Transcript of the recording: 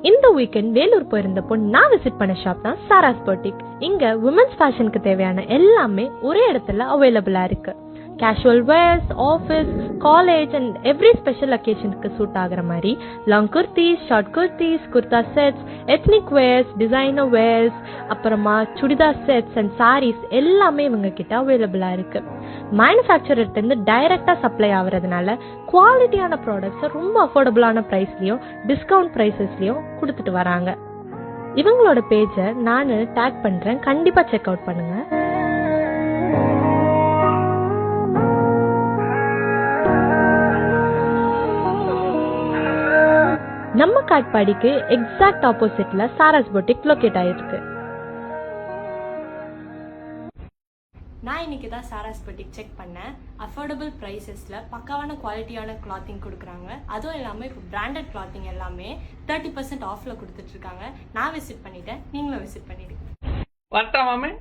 இந்த வீக்கெண்ட் வேலூர் போயிருந்தப்போ நான் விசிட் பண்ண ஷாப் தான் சாராஸ் பொட்டிக். இங்க விமென்ஸ் ஃபேஷனுக்கு தேவையான எல்லாமே ஒரே இடத்துல அவைலபிளா இருக்கு. Casual wears, office, college and every special அக்கேஷனுக்கு சூட் ஆகிற மாதிரி long kurtis, short kurtis, kurta sets, ethnic wears, designer wears, அப்புறமா சுடிதார் செட்ஸ் அண்ட் சாரீஸ் எல்லாமே இவங்க கிட்ட அவைலபிளா இருக்கு. மேனுஃபேக்சரர்கிட்ட டைரக்டா சப்ளை ஆகுறதுனால குவாலிட்டியான ப்ராடக்ட்ஸை ரொம்ப அஃபோர்டபுளான ப்ரைஸ்லயும் டிஸ்கவுண்ட் ப்ரைஸஸ்லயும் கொடுத்துட்டு வராங்க. இவங்களோட பேஜை நான் டேக் பண்றேன், கண்டிப்பா செக் அவுட் பண்ணுங்க. நம்ம காட்பாடிக்கு எக்ஸாக்ட் ஆப்போசிட்ல சாராஸ் பொட்டிக் லொகேட் ஆயிருக்கு. நான் இன்னைக்கு தான் சாராஸ் பொட்டிக் செக் பண்ணேன். அஃபோர்டபுள் ப்ரைஸஸில் பக்காவான குவாலிட்டியான கிளாத்திங் கொடுக்குறாங்க. அதுவும் இல்லாமல் இப்போ பிராண்டட் கிளாத்திங் எல்லாமே 30% ஆஃபில் கொடுத்துட்ருக்காங்க. நான் விசிட் பண்ணிட்டேன், நீங்களும் விசிட் பண்ணிடுங்க. வரட்டா மாமே.